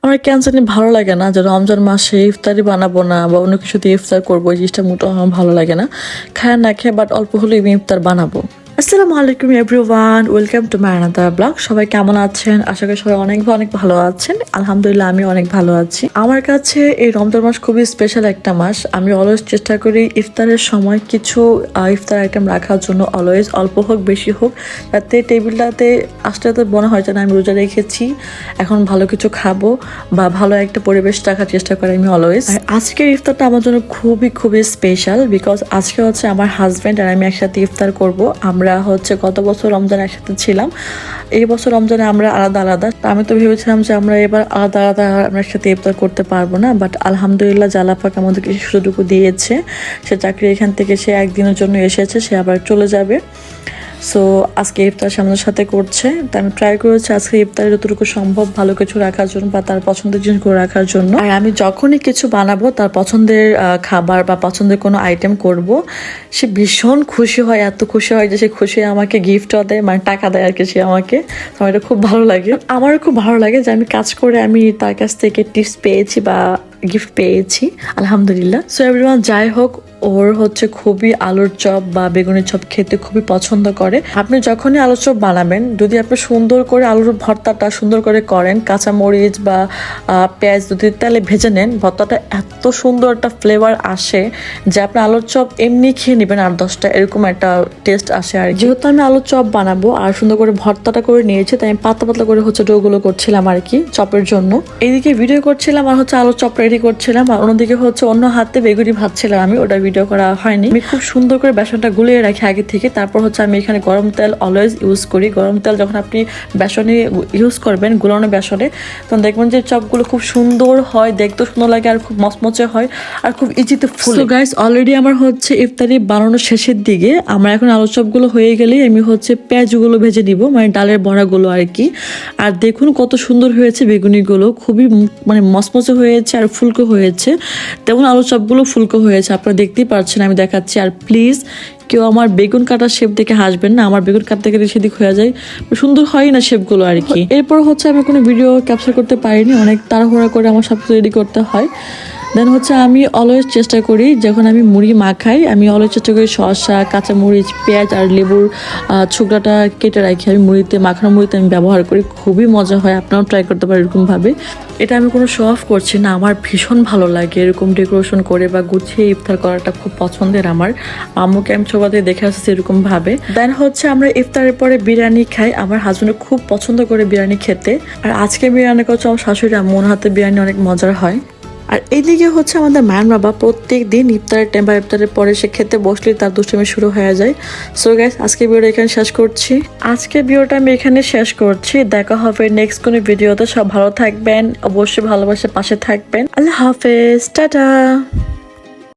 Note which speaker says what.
Speaker 1: আমার কেন জানি ভালো লাগে না যে রমজান মাসে ইফতারি বানাবো না বা অন্য কিছু দিয়ে ইফতার করবো, এই জিনিসটা মোটেও আমার ভালো লাগে না। খায় না খেয়ে বাট অল্প হলেও আমি ইফতার বানাবো। আসসালামু আলাইকুম everyone, welcome to my another blog. সবাই কেমন আছেন? আশা করি সবাই অনেক অনেক ভালো আছেন। আলহামদুলিল্লাহ আমি অনেক ভালো আছি। আমার কাছে এই রমজান মাস খুবই স্পেশাল একটা মাস। আমি অলওয়েজ চেষ্টা করি ইফতারের সময় কিছু ইফতার আইটেম রাখার জন্য, অলওয়েজ অল্প হোক বেশি হোক, যাতে টেবিলটাতে আসতে তো মনে হয় যে না আমি রোজা রেখেছি, এখন ভালো কিছু খাবো বা ভালো একটা পরিবেশ রাখার চেষ্টা করি আমি অলওয়েজ। আজকের ইফতারটা আমার জন্য খুবই খুবই স্পেশাল, বিকজ আজকে হচ্ছে আমার হাজব্যান্ড আর আমি একসাথে ইফতার করব। আমরা হচ্ছে গত বছর রমজান একসাথে ছিলাম, এই বছর রমজানে আমরা আলাদা আলাদা। আমি তো ভেবেছিলাম যে আমরা এবার আলাদা আলাদা আমরা একসাথে ইফতার করতে পারবো না, বাট আলহামদুলিল্লাহ আল্লাহ পাক আমাদেরকে সুযোগটুকু দিয়েছে। সে চাকরি এখান থেকে সে একদিনের জন্য এসেছে, সে আবার চলে যাবে। সো আজকে ইফতার সামনের সাথে করছে, তো আমি ট্রাই করেছি আজকে ইফতারে যতটুকু সম্ভব ভালো কিছু রাখার জন্য বা তার পছন্দের জিনিসগুলো রাখার জন্য। আর আমি যখনই কিছু বানাবো তার পছন্দের খাবার বা পছন্দের কোনো আইটেম করব, সে ভীষণ খুশি হয়, এত খুশি হয় যে সে খুশি আমাকে গিফটও দেয়, মানে টাকা দেয় আর কি সে আমাকে। তো আমার এটা খুব ভালো লাগে। আমারও খুব ভালো লাগে যে আমি কাজ করে আমি তার কাছ থেকে টিপস পেয়েছি বা গিফট পেয়েছি, আলহামদুলিল্লাহ। সো এভরিওয়ান, যাই হোক, ওর হচ্ছে খুবই আলুর চপ বা বেগুনের চপ খেতে খুবই পছন্দ করে। আপনি যখনই আলুর চপ বানাবেন, যদি আপনি সুন্দর করে আলুর ভর্তাটা সুন্দর করে করেন, কাঁচামরিচ বা পেঁয়াজ যদি তেলে ভেজে নেন, ভর্তাটা এত সুন্দর একটা ফ্লেভার আসে যে আপনি আলুর চপ এমনি খেয়ে নেবেন 8-10টা, এরকম একটা টেস্ট আসে। আর যেহেতু আমি আলুর চপ বানাবো আর সুন্দর করে ভর্তাটা করে নিয়েছি, তাই আমি পাতলা পাতলা করে হচ্ছে ডোগুলো করছিলাম আর কি চপের জন্য। এইদিকে ভিডিও করছিলাম আর হচ্ছে আলুর চপ রেডি করছিলাম, আর অন্যদিকে হচ্ছে অন্য হাতে বেগুনি ভাজছিলাম। আমি ওটা ভিডিও করা হয়নি। আমি খুব সুন্দর করে বেসনটা গুলিয়ে রাখি আগে থেকে। তারপর হচ্ছে আমি এখানে গরম তেল অলওয়েজ ইউজ করি। গরম তেল যখন আপনি বেসনে ইউজ করবেন, গুলানো বেসনে, তখন দেখবেন যে চপগুলো খুব সুন্দর হয়, দেখতে সুন্দর লাগে আর খুব মচমচে হয় আর খুব ইজিতে ফুলে। সো গাইস, অলরেডি আমার হচ্ছে ইফতারি বানানোর শেষের দিকে। আমার এখন আলু চপগুলো হয়ে গেলেই আমি হচ্ছে পেঁয়াজগুলো ভেজে নিব, মানে ডালের বড়াগুলো আর কি। আর দেখুন কত সুন্দর হয়েছে বেগুনিগুলো, খুবই মানে মচমচে হয়েছে আর ফুলকো হয়েছে। তেমন আলু চপগুলো ফুলকো হয়েছে, আপনারা দেখতেই পাচ্ছেন, আমি দেখাচ্ছি। আর প্লিজ কেউ আমার বেগুন কাটার শেপ দেখে হাসবেন না, আমার বেগুন কাটতে গেলে সেদিক হয়ে যায়, সুন্দর হয় না শেপগুলো আর কি। এরপর হচ্ছে আমি কোনো ভিডিও ক্যাপচার করতে পারিনি, অনেক তাড়াহুড়া করে আমার সব কিছু রেডি করতে হয়। দেন হচ্ছে আমি অলওয়েজ চেষ্টা করি যখন আমি মুড়ি মাখাই, আমি অলওয়েজ চেষ্টা করি শসা, কাঁচামরিচ, পেঁয়াজ আর লেবুর ছোকরাটা কেটে রাখি আমি মুড়িতে, মাখানো মুড়িতে আমি ব্যবহার করি। খুবই মজা হয়, আপনারাও ট্রাই করতে পারেন এরকমভাবে। এটা আমি কোনো শো অফ করছি না, আমার ভীষণ ভালো লাগে এরকম ডেকোরেশন করে বা গুছিয়ে ইফতার করাটা খুব পছন্দের আমার। আম্মুকে আমি ছোটতে দেখে আসছি এরকমভাবে। দেন হচ্ছে আমরা ইফতারের পরে বিরিয়ানি খাই, আমার হাজবেন্ড খুব পছন্দ করে বিরিয়ানি খেতে। আর আজকে বিরিয়ানি করছে আমার শাশুড়ি আম্মুর হাতে বিরিয়ানি অনেক মজার হয়। আর এইদিকে হচ্ছে আমাদের ম্যান বাবা প্রত্যেক দিন ইফতারের টাইম বা ইফতারের পরে সে খেতে বসলে তার দুষ্টুমি শুরু হয়ে যায়। সো গাইস, আজকে ভিডিওটা এখানে শেষ করছি। আমি এখানে শেষ করছি। দেখা হবে নেক্সট কোনো ভিডিওতে। সব ভালো থাকবেন, অবশ্যই ভালোবাসার পাশে থাকবেন। আল্লাহ হাফেজ, টাটা।